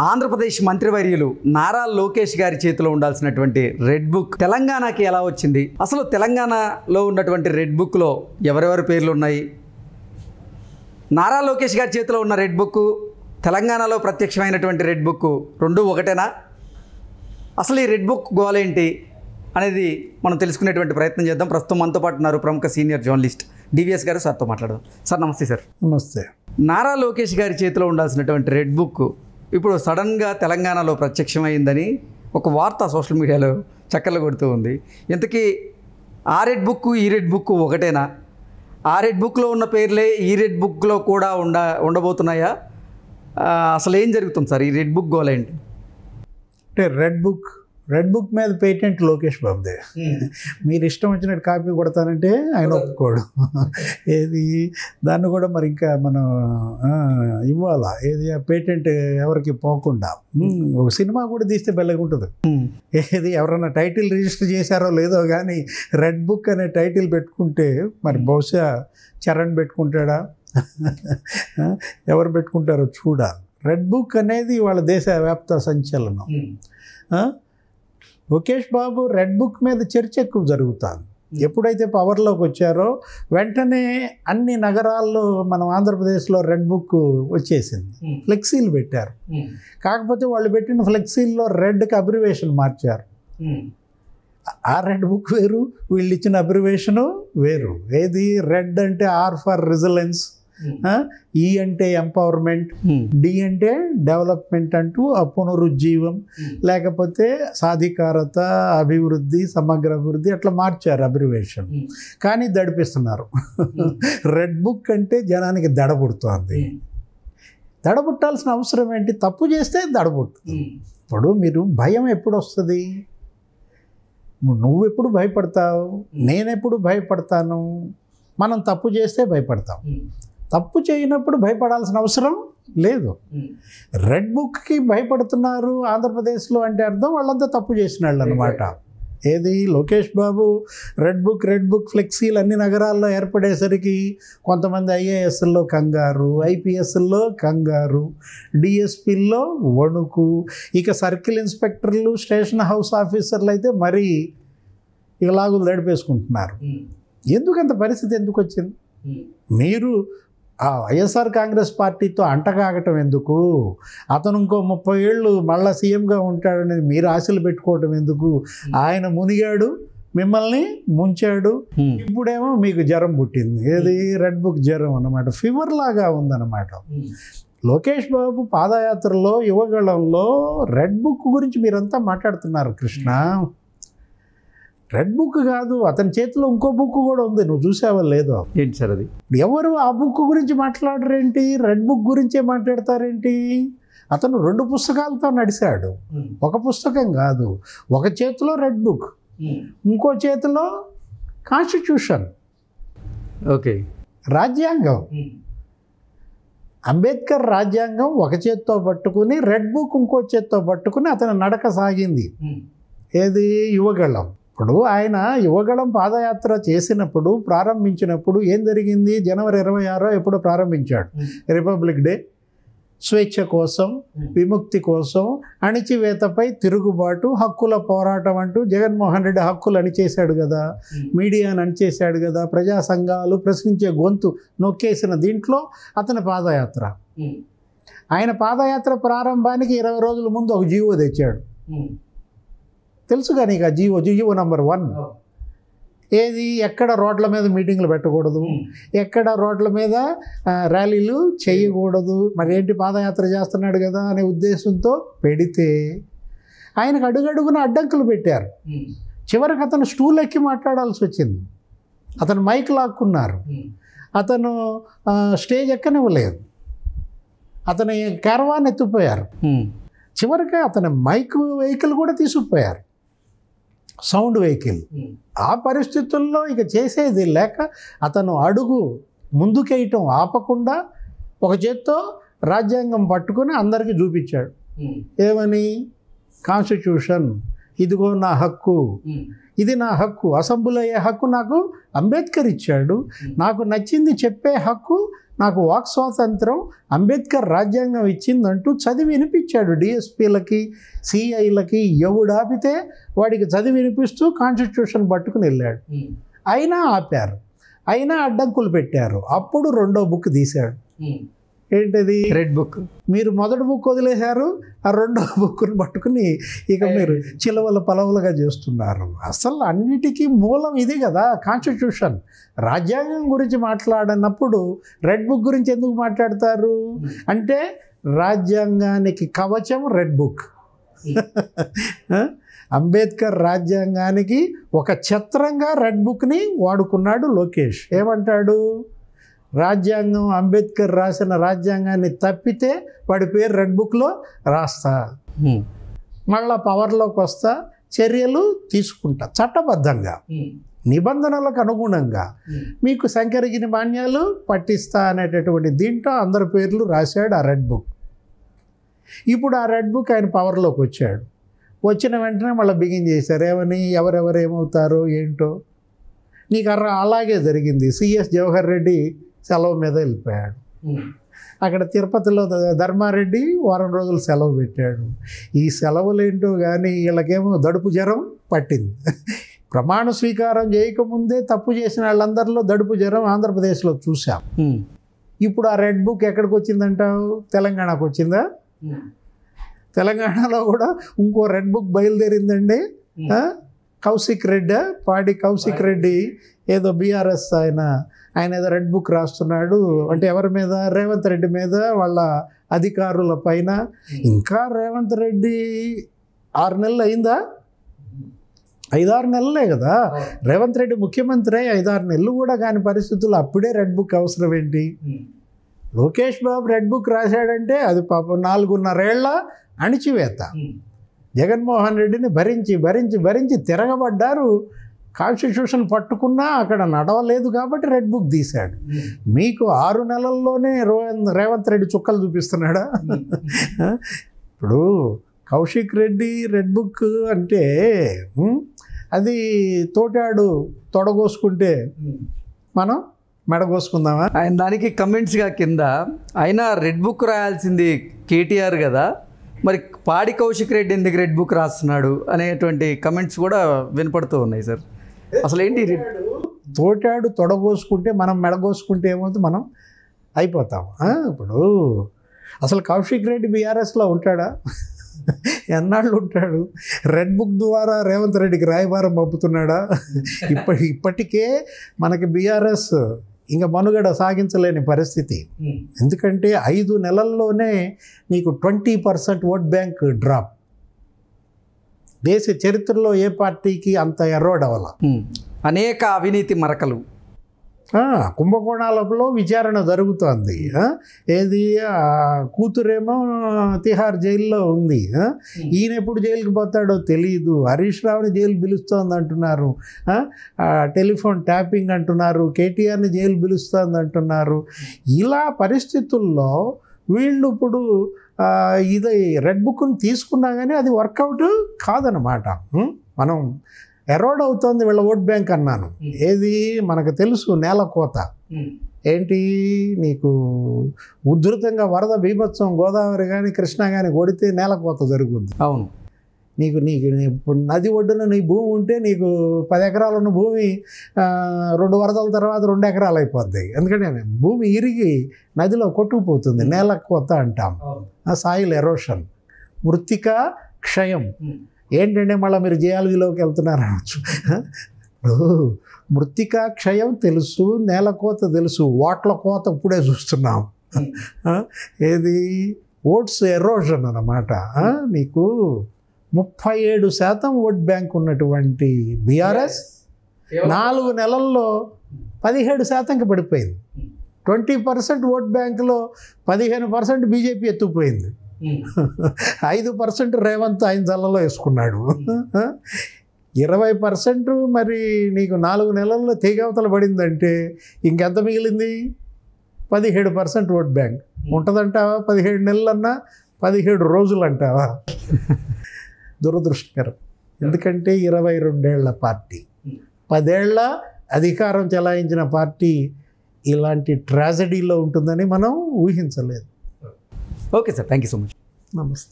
ఆంధ్రప్రదేశ్ మంత్రివర్యులు నారా లోకేష్ గారి చేతిలో ఉండాల్సినటువంటి రెడ్ బుక్ తెలంగాణకి ఎలా వచ్చింది? అసలు తెలంగాణలో ఉన్నటువంటి రెడ్ బుక్లో ఎవరెవరి పేర్లు ఉన్నాయి? నారా లోకేష్ గారి చేతిలో ఉన్న రెడ్ బుక్, తెలంగాణలో ప్రత్యక్షమైనటువంటి రెడ్ బుక్ రెండు ఒకటేనా? అసలు ఈ రెడ్ బుక్ గోలేంటి అనేది మనం తెలుసుకునేటువంటి ప్రయత్నం చేద్దాం. ప్రస్తుతం మనతో పాటు ఉన్నారు ప్రముఖ సీనియర్ జర్నలిస్ట్ డివిఎస్ గారు. సార్తో మాట్లాడదాం. సార్ నమస్తే. సార్ నమస్తే. నారా లోకేష్ గారి చేతిలో ఉండాల్సినటువంటి రెడ్ బుక్ ఇప్పుడు సడన్గా తెలంగాణలో ప్రత్యక్షమైందని ఒక వార్త సోషల్ మీడియాలో చక్కర్లు కొడుతూ ఉంది. ఇంతకీ ఆ రెడ్ బుక్ ఈ రెడ్ బుక్ ఒకటేనా? ఆ రెడ్ బుక్లో ఉన్న పేర్లే ఈ రెడ్ బుక్లో కూడా ఉండబోతున్నాయా? అసలు ఏం జరుగుతుంది సార్? ఈ రెడ్ బుక్ గోల్ ఏంటి? అంటే రెడ్ బుక్ మీద పేటెంట్ లోకేష్ బాబుదే. మీరు ఇష్టం వచ్చినట్టు కాపీ కొడతానంటే ఆయన ఒప్పుకోడు. ఏది దాన్ని కూడా మరి ఇంకా మనం ఇవ్వాలా, ఏది ఆ పేటెంట్ ఎవరికి పోకుండా. ఒక సినిమా కూడా తీస్తే బెల్లగుంటుంది. ఏది ఎవరన్నా టైటిల్ రిజిస్టర్ చేశారో లేదో కానీ రెడ్ బుక్ అనే టైటిల్ పెట్టుకుంటే మరి బహుశా చరణ్ పెట్టుకుంటాడా, ఎవరు పెట్టుకుంటారో చూడాలి. రెడ్ బుక్ అనేది వాళ్ళ దేశవ్యాప్త సంచలనం. లోకేష్ బాబు రెడ్ బుక్ మీద చర్చ ఎక్కువ జరుగుతుంది. ఎప్పుడైతే పవర్లోకి వచ్చారో వెంటనే అన్ని నగరాల్లో మనం ఆంధ్రప్రదేశ్లో రెడ్ బుక్ వచ్చేసింది. ఫ్లెక్సీలు పెట్టారు. కాకపోతే వాళ్ళు పెట్టిన ఫ్లెక్సీల్లో రెడ్కి అబ్రివేషన్ మార్చారు. ఆ రెడ్ బుక్ వేరు, వీళ్ళు ఇచ్చిన అబ్రివేషను వేరు. ఏది రెడ్ అంటే ఆర్ ఫర్ రెసిలెన్స్, ఈ అంటే ఎంపవర్మెంట్, డి అంటే డెవలప్మెంట్ అంటూ పునరుజ్జీవం, లేకపోతే సాధికారత, అభివృద్ధి, సమగ్ర అభివృద్ధి అట్లా మార్చారు అబ్రివేషన్. కానీ దడిపిస్తున్నారు. రెడ్ బుక్ అంటే జనానికి దడబుడుతోంది. దడబుట్టాల్సిన అవసరం ఏంటి? తప్పు చేస్తే దడబుట్టు. ఇప్పుడు మీరు భయం ఎప్పుడు వస్తుంది? నువ్వెప్పుడు భయపడతావు, నేనెప్పుడు భయపడతాను? మనం తప్పు చేస్తే భయపడతాం. తప్పు చేయనప్పుడు భయపడాల్సిన అవసరం లేదు. రెడ్ బుక్కి భయపడుతున్నారు ఆంధ్రప్రదేశ్లో అంటే అర్థం వాళ్ళంతా తప్పు చేసిన వాళ్ళు అనమాట. ఏది లోకేష్ బాబు రెడ్ బుక్ ఫ్లెక్సీలు అన్ని నగరాల్లో ఏర్పడేసరికి కొంతమంది ఐఏఎస్ల్లో కంగారు, ఐపీఎస్ల్లో కంగారు, డిఎస్పీల్లో వణుకు, ఇక సర్కిల్ ఇన్స్పెక్టర్లు, స్టేషన్ హౌస్ ఆఫీసర్లు అయితే మరీ ఇక లాగులు దడిపేసుకుంటున్నారు. ఎందుకంత పరిస్థితి ఎందుకు వచ్చింది? మీరు ఆ వైఎస్ఆర్ కాంగ్రెస్ పార్టీతో అంటకాగటం ఎందుకు? అతను ఇంకో 30 ఏళ్ళు మళ్ళీ సీఎంగా ఉంటాడని మీరు ఆశలు పెట్టుకోవటం ఎందుకు? ఆయన మునిగాడు, మిమ్మల్ని ముంచాడు. ఇప్పుడేమో మీకు జ్వరం పుట్టింది. ఏది రెడ్ బుక్ జ్వరం అన్నమాట, ఫీవర్ లాగా ఉందన్నమాట. లోకేష్ బాబు పాదయాత్రలో యువగళంలో రెడ్ బుక్ గురించి మీరంతా మాట్లాడుతున్నారు. కృష్ణ, రెడ్ బుక్ కాదు, అతని చేతిలో ఇంకో బుక్ కూడా ఉంది. నువ్వు చూసావా లేదో? ఏంటి సార్ అది? ఎవరు ఆ బుక్ గురించి మాట్లాడరేంటి? రెడ్ బుక్ గురించే మాట్లాడతారేంటి? అతను 2 పుస్తకాలతో నడిచాడు. ఒక పుస్తకం కాదు. ఒక చేతిలో రెడ్ బుక్, ఇంకో చేతిలో కాన్స్టిట్యూషన్, ఓకే, రాజ్యాంగం. అంబేద్కర్ రాజ్యాంగం ఒక చేత్తో పట్టుకుని రెడ్ బుక్ ఇంకో చేత్తో పట్టుకుని అతను నడక సాగింది. ఏది యువగళం. ఇప్పుడు ఆయన యువగళం పాదయాత్ర చేసినప్పుడు, ప్రారంభించినప్పుడు ఏం జరిగింది? జనవరి 26 ఎప్పుడో ప్రారంభించాడు. రిపబ్లిక్ డే, స్వేచ్ఛ కోసం, విముక్తి కోసం, అణిచివేతపై తిరుగుబాటు, హక్కుల పోరాటం అంటూ జగన్మోహన్ రెడ్డి హక్కులు అణిచేశాడు కదా, మీడియాను అణిచేశాడు కదా, ప్రజా సంఘాలు ప్రశ్నించే గొంతు నొక్కేసిన దీంట్లో అతని పాదయాత్ర. ఆయన పాదయాత్ర ప్రారంభానికి 20 రోజుల ముందు ఒక జీవో తెచ్చాడు. తెలుసుగా నీకు ఆ జీవో నంబర్ 1. ఏది? ఎక్కడ రోడ్ల మీద మీటింగ్లు పెట్టకూడదు, ఎక్కడ రోడ్ల మీద ర్యాలీలు చేయకూడదు. మరి ఏంటి, పాదయాత్ర చేస్తున్నాడు కదా అనే ఉద్దేశంతో పెడితే ఆయనకు అడుగడుగున అడ్డంకులు పెట్టారు. చివరికి అతను స్టూల్ ఎక్కి మాట్లాడాల్సి వచ్చింది. అతను మైక్ లాక్కున్నారు. అతను స్టేజ్ ఎక్కనివ్వలేదు. అతని క్యారవాన్ ఎత్తిపోయారు. చివరికి అతని మైక్ వెహికల్ కూడా తీసుకుపోయారు, సౌండ్ వెహికల్. ఆ పరిస్థితుల్లో ఇక చేసేది లేక అతను అడుగు ముందుకేయటం ఆపకుండా ఒక చేత్తో రాజ్యాంగం పట్టుకుని అందరికీ చూపించాడు. ఏమని? కాన్స్టిట్యూషన్, ఇదిగో నా హక్కు, ఇది నా హక్కు, అసెంబ్లీ అయ్యే హక్కు నాకు అంబేద్కర్ ఇచ్చాడు, నాకు నచ్చింది చెప్పే హక్కు, నాకు వాక్ స్వాతంత్రం అంబేద్కర్ రాజ్యాంగం ఇచ్చిందంటూ చదివి వినిపించాడు డిఎస్పీలకి, సిఐలకి. ఎవడాపితే వాడికి చదివి వినిపిస్తూ కాన్స్టిట్యూషన్ పట్టుకుని వెళ్ళాడు. అయినా ఆపారు, అయినా అడ్డంకులు పెట్టారు. అప్పుడు రెండో బుక్ తీశాడు. ఏంటది? Red book. మీరు మొదటి బుక్ వదిలేశారు, ఆ రెండో బుక్ను పట్టుకుని ఇక మీరు చిలవల పలవలుగా చేస్తున్నారు. అసలు అన్నిటికీ మూలం ఇది కదా కాన్స్టిట్యూషన్. రాజ్యాంగం గురించి మాట్లాడినప్పుడు రెడ్ బుక్ గురించి ఎందుకు మాట్లాడతారు అంటే రాజ్యాంగానికి కవచం రెడ్ బుక్. అంబేద్కర్ రాజ్యాంగానికి ఒక ఛత్రంగా రెడ్ బుక్ని వాడుకున్నాడు లోకేష్. ఏమంటాడు? రాజ్యాంగం అంబేద్కర్ రాసిన రాజ్యాంగాన్ని తప్పితే వాడి పేరు రెడ్ బుక్లో రాస్తా, మళ్ళా పవర్లోకి వస్తా, చర్యలు తీసుకుంటా చట్టబద్ధంగా, నిబంధనలకు అనుగుణంగా మీకు శంకరగిరి మాన్యాలు పట్టిస్తా అనేటటువంటి దీంట్లో అందరి పేర్లు రాశాడు ఆ రెడ్ బుక్. ఇప్పుడు ఆ రెడ్ బుక్ ఆయన పవర్లోకి వచ్చాడు. వచ్చిన వెంటనే మళ్ళీ బిగిన్ చేశారు. ఏమని? ఎవరెవరు ఏమవుతారో ఏంటో. నీకు అలాగే జరిగింది. సిఎస్ జవహర్ రెడ్డి సెలవు మీద వెళ్ళిపోయాడు. అక్కడ తిరుపతిలో ధర్మారెడ్డి వారం రోజులు సెలవు పెట్టాడు. ఈ సెలవులు ఏంటో కానీ వీళ్ళకేమో దడుపు జ్వరం పట్టింది. ప్రమాణ స్వీకారం చేయకముందే తప్పు చేసిన వాళ్ళందరిలో దడుపు జ్వరం ఆంధ్రప్రదేశ్లో చూసాం. ఇప్పుడు ఆ రెడ్ బుక్ ఎక్కడికి వచ్చిందంటావు? తెలంగాణకు వచ్చిందా? తెలంగాణలో కూడా ఇంకో రెడ్ బుక్ బయలుదేరిందండి. కౌశిక్ రెడ్డి, పాడి కౌశిక్ రెడ్డి ఏదో బీఆర్ఎస్ ఆయన ఏదో రెడ్ బుక్ రాస్తున్నాడు. అంటే ఎవరి మీద? రేవంత్ రెడ్డి మీద, వాళ్ళ అధికారుల పైన. ఇంకా రేవంత్ రెడ్డి 6 నెలలు అయిందా? 5-6 నెలలే కదా రేవంత్ రెడ్డి ముఖ్యమంత్రి. 5-6 నెలలు కూడా కాని పరిస్థితుల్లో అప్పుడే రెడ్ బుక్ అవసరం ఏంటి? లోకేష్ బాబు రెడ్ బుక్ రాశాడంటే అది పాపం 4.5 ఏళ్ల అణిచివేత. జగన్మోహన్ రెడ్డిని భరించి భరించి భరించి తిరగబడ్డారు. కాన్స్టిట్యూషన్ పట్టుకున్నా అక్కడ నడవలేదు కాబట్టి రెడ్ బుక్ తీశాడు. మీకు 6 నెలల్లోనే రేవంత్ రెడ్డి చుక్కలు చూపిస్తున్నాడా? ఇప్పుడు కౌశిక్ రెడ్డి రెడ్ బుక్ అంటే అది తోటాడు తొడగోసుకుంటే మనం మెడగోసుకుందామా? ఆయన దానికి కమెంట్స్గా కింద అయినా రెడ్ బుక్ రాయాల్సింది కేటీఆర్ కదా, మరి పాడి కౌశిక్ రెడ్డి ఎందుకు రెడ్ బుక్ రాస్తున్నాడు అనేటువంటి కమెంట్స్ కూడా వినపడుతూ ఉన్నాయి సార్. అసలు ఏంటి? తోటాడు తొడగోసుకుంటే మనం మెడగోసుకుంటే ఏమవుతుంది? మనం అయిపోతాం. ఇప్పుడు అసలు కౌశిక్ రెడ్డి బీఆర్ఎస్లో ఉంటాడా? ఎన్నాళ్ళు ఉంటాడు? రెడ్ బుక్ ద్వారా రేవంత్ రెడ్డికి రాయబారం పంపుతున్నాడా? ఇప్పటికే మనకి బీఆర్ఎస్ ఇంకా మనుగడ సాగించలేని పరిస్థితి. ఎందుకంటే 5 నెలల్లోనే నీకు 20% ఓట్ బ్యాంక్ డ్రాప్. దేశ చరిత్రలో ఏ పార్టీకి అంత ఎర్రోడవల. అనేక అవినీతి మరకలు, కుంభకోణాలలో విచారణ జరుగుతోంది. ఏది? కూతురేమో తిహార్ జైల్లో ఉంది. ఈయన ఎప్పుడు జైలుకి పోతాడో తెలియదు. హరీష్ రావుని జైలు పిలుస్తోంది అంటున్నారు, టెలిఫోన్ ట్యాపింగ్ అంటున్నారు, కేటీఆర్ని జైలు పిలుస్తోంది అంటున్నారు. ఇలా పరిస్థితుల్లో వీళ్ళు ఇప్పుడు ఇది రెడ్ బుక్ని తీసుకున్నా కానీ అది వర్కౌట్ కాదనమాట. మనం ఎరోడ్ అవుతోంది వీళ్ళ ఓట్ బ్యాంక్ అన్నాను. ఏది? మనకు తెలుసు నేల కోత ఏంటి. నీకు ఉధృతంగా వరద బీభత్సం గోదావరి కానీ కృష్ణా కానీ కొడితే నేల కోత జరుగుద్ది. అవును. నీకు ఇప్పుడు నది ఒడ్డున నీ భూమి ఉంటే నీకు 10 ఎకరాలు ఉన్న భూమి 2 వరదల తర్వాత 2 ఎకరాలు అయిపోద్ది. ఎందుకంటే భూమి ఇరిగి నదిలో కొట్టుకుపోతుంది. నేల కోత అంటాం. సాయిల్ ఎరోషన్, మృత్తికా క్షయం. ఏంటంటే మళ్ళీ మీరు జియాలజీలోకి వెళ్తున్నారు అనొచ్చు. మృత్తికా క్షయం తెలుసు, నేల కోత తెలుసు, ఓట్ల కోత ఇప్పుడే చూస్తున్నాం. ఏది? ఓట్స్ ఎరోషన్ అన్నమాట. నీకు 37% ఓట్ బ్యాంక్ ఉన్నటువంటి బీఆర్ఎస్ 4 నెలల్లో 17%కి పడిపోయింది. 20% ఓట్ బ్యాంకులో 15% బీజేపీ ఎత్తుకుపోయింది. 5% రేవంత్ ఆయన జల్లలో వేసుకున్నాడు. 20% మరి నీకు 4 నెలల్లో తెగవతల పడిందంటే ఇంకెంత మిగిలింది? 17% ఓట్ బ్యాంక్ ఉంటుందంటావా? 17 నెలలన్నా 17 రోజులు అంటావా? దురదృష్టకరం. ఎందుకంటే 22 పార్టీ, 10 ఏళ్ల అధికారం చెలాయించిన పార్టీ ఇలాంటి ట్రాజడీలో ఉంటుందని మనం ఊహించలేదు. Okay sir, thank you so much. నమస్తే.